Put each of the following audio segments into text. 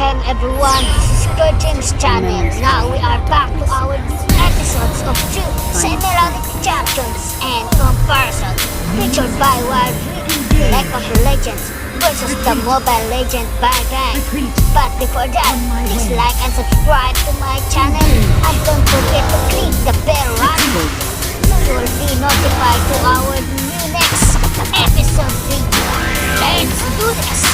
Welcome everyone, this is Kerjims channel. Now we are back to our episodes of two semi-melodic champions and comparison featured by Wild League of Legends versus the Mobile Legend Gang. But before that, please like and subscribe to my channel and don't forget to click the bell icon so you will be notified to our new next episode video. Let's do this!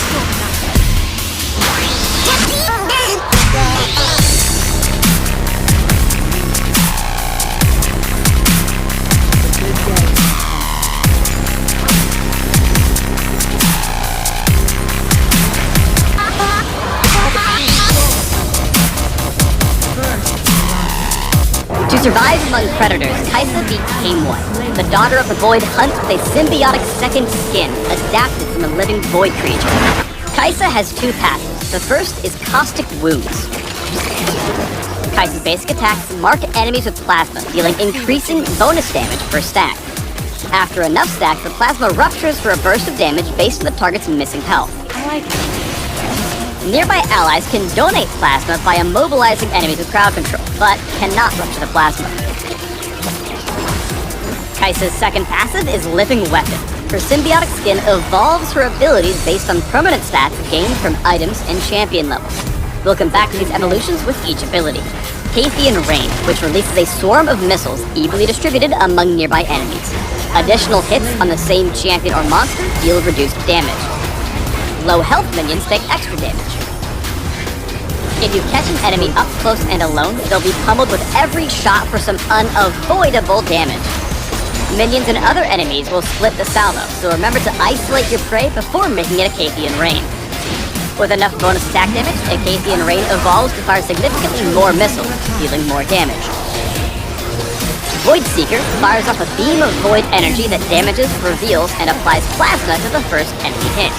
To survive among predators, Kaisa became one. The daughter of the Void hunts with a symbiotic second skin, adapted from a living Void creature. Kaisa has two passives. The first is Caustic Wounds. Kaisa's basic attacks mark enemies with plasma, dealing increasing bonus damage per stack. After enough stacks, the plasma ruptures for a burst of damage based on the target's missing health. Nearby allies can donate plasma by immobilizing enemies with crowd control, but cannot rupture the plasma. Kaisa's second passive is Living Weapon. Her symbiotic skin evolves her abilities based on permanent stats gained from items and champion levels. We'll come back to these evolutions with each ability. Kathian Rain, which releases a swarm of missiles evenly distributed among nearby enemies. Additional hits on the same champion or monster deal reduced damage. Low health minions take extra damage. If you catch an enemy up close and alone, they'll be pummeled with every shot for some unavoidable damage. Minions and other enemies will split the salvo, so remember to isolate your prey before making it a Kathian Rain. With enough bonus attack damage, a Kathian Rain evolves to fire significantly more missiles, dealing more damage. Void Seeker fires off a beam of void energy that damages, reveals, and applies plasma to the first enemy hit.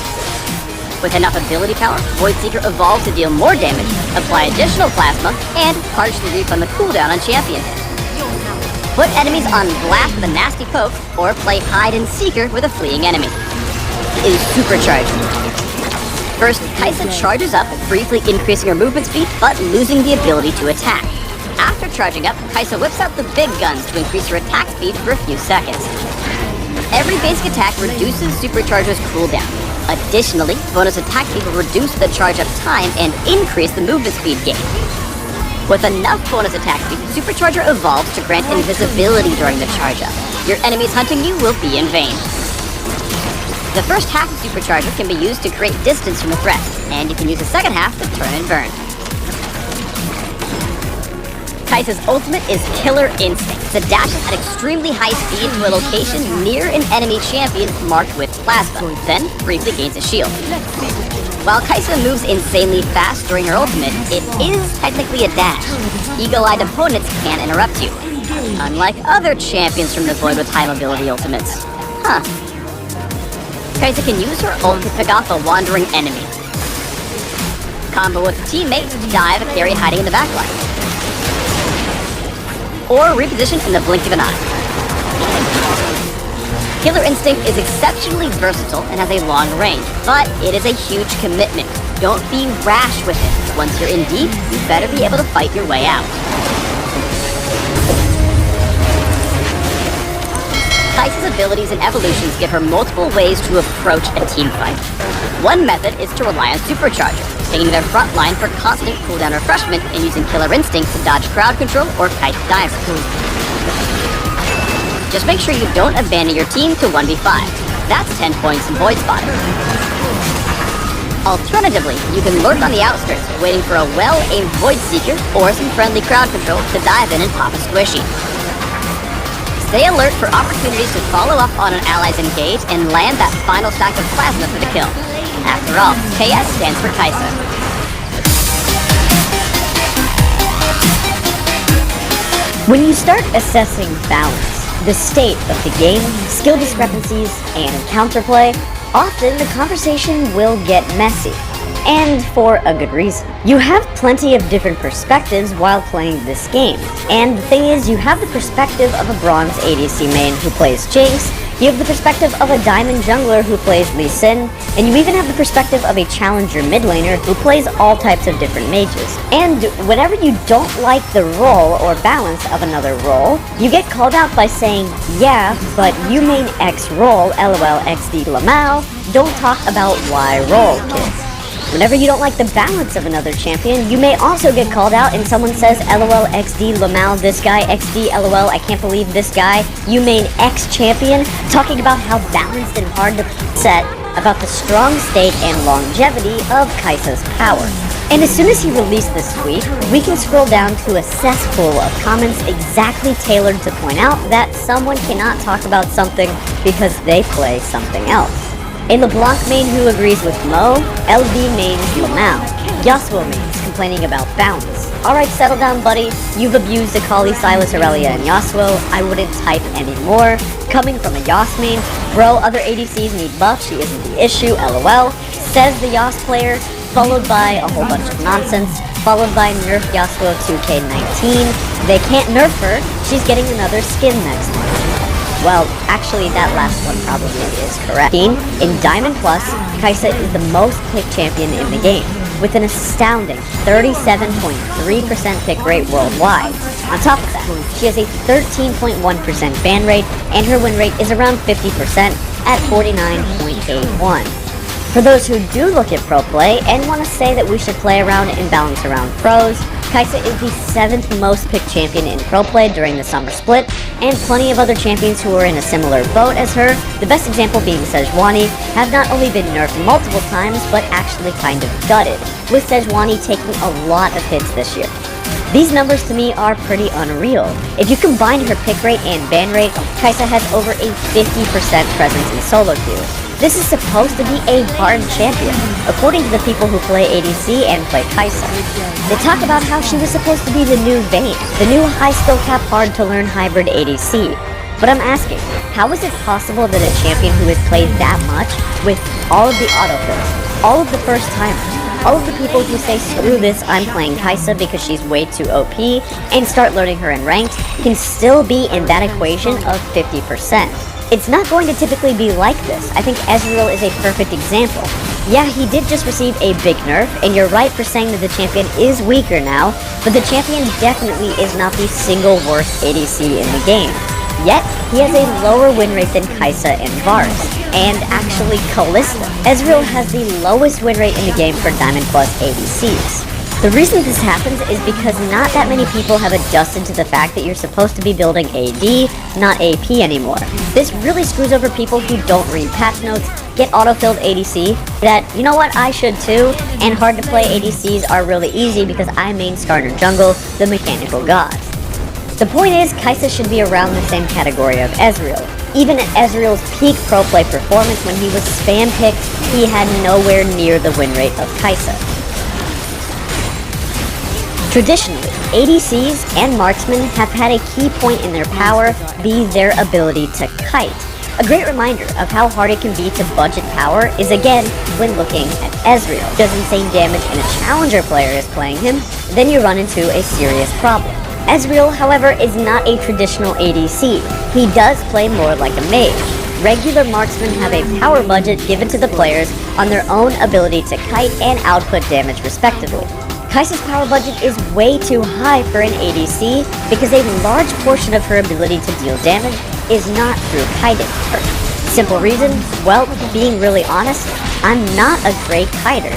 With enough ability power, Void Seeker evolves to deal more damage, apply additional plasma, and partially refund the cooldown on champion hit. Put enemies on blast with a nasty poke, or play hide and seeker with a fleeing enemy. It is supercharged. First, Kaisa charges up, briefly increasing her movement speed, but losing the ability to attack. After charging up, Kaisa whips out the big guns to increase her attack speed for a few seconds. Every basic attack reduces Supercharger's cooldown. Additionally, bonus attack speed will reduce the charge-up time and increase the movement speed gain. With enough bonus attack speed, Supercharger evolves to grant invisibility during the charge-up. Your enemies hunting you will be in vain. The first half of Supercharger can be used to create distance from the threat, and you can use the second half to turn and burn. Kaisa's ultimate is Killer Instinct. It dashes at extremely high speed to a location near an enemy champion marked with plasma, then briefly gains a shield. While Kaisa moves insanely fast during her ultimate, it is technically a dash. Eagle-eyed opponents can't interrupt you, unlike other champions from the Void with high mobility ultimates. Kaisa can use her ult to pick off a wandering enemy. Combo with a teammate to dive a carry hiding in the backline. Or reposition in the blink of an eye. Killer Instinct is exceptionally versatile and has a long range, but it is a huge commitment. Don't be rash with it. Once you're in deep, you better be able to fight your way out. Kaisa's abilities and evolutions give her multiple ways to approach a team fight. One method is to rely on Supercharger, taking their front line for constant cooldown refreshment and using Killer Instinct to dodge crowd control or kite diver. Just make sure you don't abandon your team to 1v5. That's 10 points in Void Spotting. Alternatively, you can lurk on the outskirts, waiting for a well-aimed Void Seeker or some friendly crowd control to dive in and pop a squishy. Stay alert for opportunities to follow up on an ally's engage and land that final stack of plasma for the kill. After all, KS stands for Kaisa. When you start assessing balance, the state of the game, skill discrepancies, and counterplay, often the conversation will get messy. And for a good reason. You have plenty of different perspectives while playing this game. And the thing is, you have the perspective of a bronze ADC main who plays Jinx, You have the perspective of a diamond jungler who plays Lee Sin, and you even have the perspective of a challenger mid laner who plays all types of different mages. And whenever you don't like the role or balance of another role, you get called out by saying, yeah, but you main X role, LOL XD Lamau, don't talk about Y role, kids. Whenever you don't like the balance of another champion, you may also get called out and someone says LOL XD Lamau this guy, XD LOL I can't believe this guy, you main X champion, talking about how balanced and hard to set, about the strong state and longevity of Kai'Sa's power. And as soon as he released this tweet, we can scroll down to a cesspool of comments exactly tailored to point out that someone cannot talk about something because they play something else. A LeBlanc main who agrees with Mo, LB mains Lamau, Yasuo mains complaining about balance. Alright, settle down buddy, you've abused Akali, Sylas, Aurelia, and Yasuo, I wouldn't type anymore. Coming from a Yas main, bro, other ADCs need buffs, she isn't the issue, LOL, says the Yas player, followed by a whole bunch of nonsense, followed by Nerf Yasuo 2K19, they can't nerf her, she's getting another skin next month. Well, actually that last one probably is correct. In Diamond Plus, Kai'Sa is the most picked champion in the game, with an astounding 37.3% pick rate worldwide. On top of that, she has a 13.1% ban rate, and her win rate is around 50% at 49.81. For those who do look at pro play and want to say that we should play around and balance around pros, Kai'Sa is the 7th most picked champion in pro play during the summer split, and plenty of other champions who are in a similar boat as her, the best example being Sejuani, have not only been nerfed multiple times, but actually kind of gutted, with Sejuani taking a lot of hits this year. These numbers to me are pretty unreal. If you combine her pick rate and ban rate, Kai'Sa has over a 50% presence in solo queue. This is supposed to be a hard champion, according to the people who play ADC and play Kai'Sa. They talk about how she was supposed to be the new Vayne, the new high skill cap hard to learn hybrid ADC. But I'm asking, how is it possible that a champion who has played that much, with all of the autofills, all of the first timers, all of the people who say screw this, I'm playing Kai'Sa because she's way too OP, and start learning her in ranked, can still be in that equation of 50%? It's not going to typically be like this. I think Ezreal is a perfect example. Yeah, he did just receive a big nerf, and you're right for saying that the champion is weaker now, but the champion definitely is not the single worst ADC in the game. Yet, he has a lower win rate than Kai'Sa and Varus, and actually Kalista. Ezreal has the lowest win rate in the game for Diamond Plus ADCs. The reason this happens is because not that many people have adjusted to the fact that you're supposed to be building AD, not AP anymore. This really screws over people who don't read patch notes, get auto-filled ADC, that, you know what, I should too, and hard to play ADCs are really easy because I main Skarner Jungle, the mechanical god. The point is, Kai'Sa should be around the same category of Ezreal. Even at Ezreal's peak pro play performance when he was spam picked, he had nowhere near the win rate of Kai'Sa. Traditionally, ADCs and marksmen have had a key point in their power be their ability to kite. A great reminder of how hard it can be to budget power is again when looking at Ezreal. Does insane damage and a challenger player is playing him, then you run into a serious problem. Ezreal, however, is not a traditional ADC. He does play more like a mage. Regular marksmen have a power budget given to the players on their own ability to kite and output damage respectively. Kai'Sa's power budget is way too high for an ADC because a large portion of her ability to deal damage is not through kiting. Simple reason? Well, being really honest, I'm not a great kiter.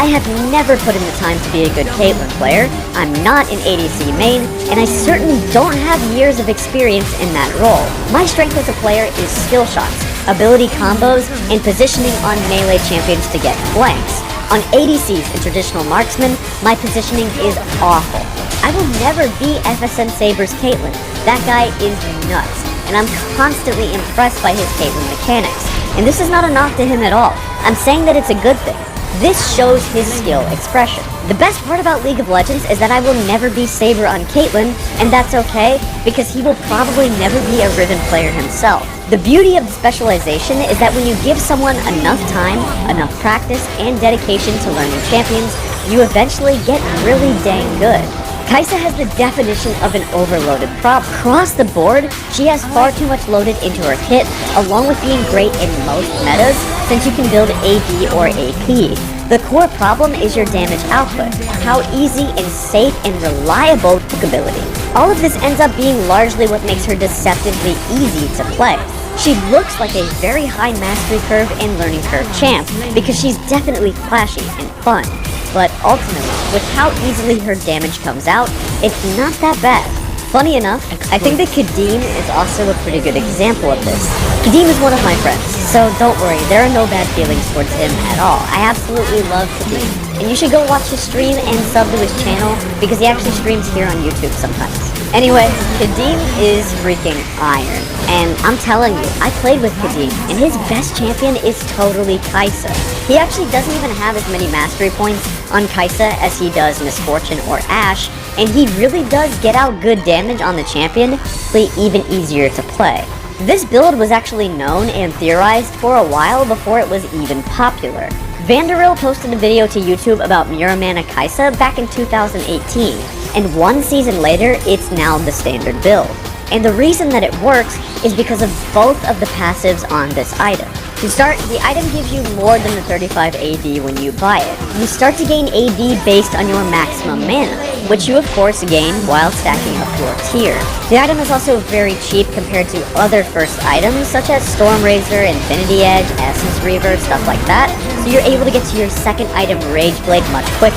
I have never put in the time to be a good Caitlyn player, I'm not an ADC main, and I certainly don't have years of experience in that role. My strength as a player is skill shots, ability combos, and positioning on melee champions to get flanks. On ADCs and traditional marksmen, my positioning is awful. I will never be FSN Saber's Caitlyn. That guy is nuts, and I'm constantly impressed by his Caitlyn mechanics. And this is not a knock to him at all. I'm saying that it's a good thing. This shows his skill expression. The best part about League of Legends is that I will never be Saber on Caitlyn, and that's okay, because he will probably never be a Riven player himself. The beauty of the specialization is that when you give someone enough time, enough practice, and dedication to learning champions, you eventually get really dang good. Kaisa has the definition of an overloaded prop. Across the board, she has far too much loaded into her kit, along with being great in most metas, since you can build AD or AP. The core problem is your damage output, how easy and safe and reliable ability. All of this ends up being largely what makes her deceptively easy to play. She looks like a very high mastery curve and learning curve champ, because she's definitely flashy and fun. But ultimately, with how easily her damage comes out, it's not that bad. Funny enough, I think that Kadim is also a pretty good example of this. Kadim is one of my friends, so don't worry, there are no bad feelings towards him at all. I absolutely love Kadim, and you should go watch his stream and sub to his channel, because he actually streams here on YouTube sometimes. Anyway, Kadim is freaking iron, and I'm telling you, I played with Kadim, and his best champion is totally Kaisa. He actually doesn't even have as many mastery points on Kaisa as he does Misfortune or Ashe, and he really does get out good damage on the champion, but even easier to play. This build was actually known and theorized for a while before it was even popular. Vanderil posted a video to YouTube about Muramana Kaisa back in 2018, and one season later, it's now the standard build. And the reason that it works is because of both of the passives on this item. To start, the item gives you more than the 35 AD when you buy it. You start to gain AD based on your maximum mana, which you of course gain while stacking up your tier. The item is also very cheap compared to other first items such as Storm Razor, Infinity Edge, Essence Reaver, stuff like that, so you're able to get to your second item, Rage Blade, much quicker.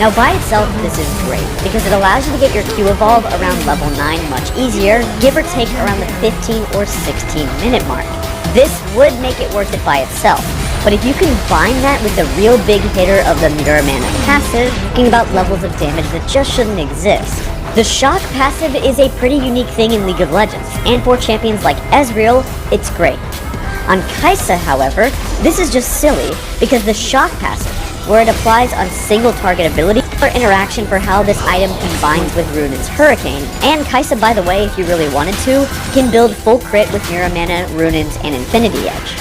Now by itself, this is great, because it allows you to get your Q Evolve around level 9 much easier, give or take around the 15 or 16 minute mark. This would make it worth it by itself, but if you combine that with the real big hitter of the Muramana passive, talking about levels of damage that just shouldn't exist. The Shock passive is a pretty unique thing in League of Legends, and for champions like Ezreal, it's great. On Kaisa, however, this is just silly, because the Shock passive, where it applies on single target ability or interaction for how this item combines with Runaan's Hurricane, and Kaisa, by the way, if you really wanted to, can build full crit with Muramana, Runaan's, and Infinity Edge.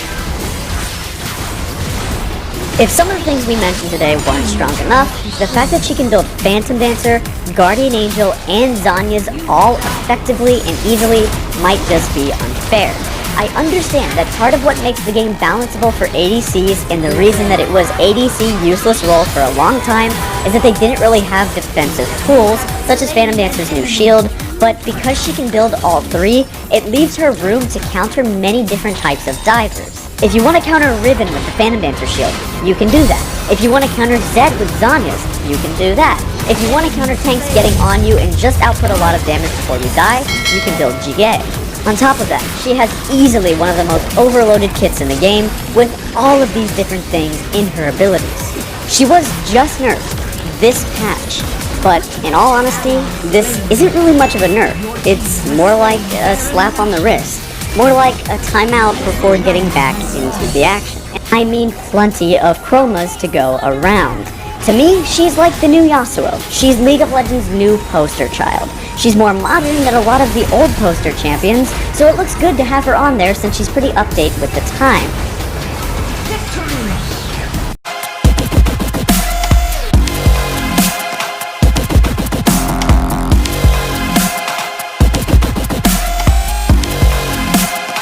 If some of the things we mentioned today weren't strong enough, the fact that she can build Phantom Dancer, Guardian Angel, and Zhonya's all effectively and easily might just be unfair. I understand that part of what makes the game balanceable for ADCs, and the reason that it was ADC useless role for a long time, is that they didn't really have defensive tools, such as Phantom Dancer's new shield, but because she can build all three, it leaves her room to counter many different types of divers. If you want to counter Riven with the Phantom Dancer shield, you can do that. If you want to counter Zed with Zhonya's, you can do that. If you want to counter tanks getting on you and just output a lot of damage before you die, you can build GA. On top of that, she has easily one of the most overloaded kits in the game, with all of these different things in her abilities. She was just nerfed this patch, but in all honesty, this isn't really much of a nerf. It's more like a slap on the wrist, more like a timeout before getting back into the action. I mean plenty of chromas to go around. To me, she's like the new Yasuo. She's League of Legends' new poster child. She's more modern than a lot of the old poster champions, so it looks good to have her on there since she's pretty update with the time.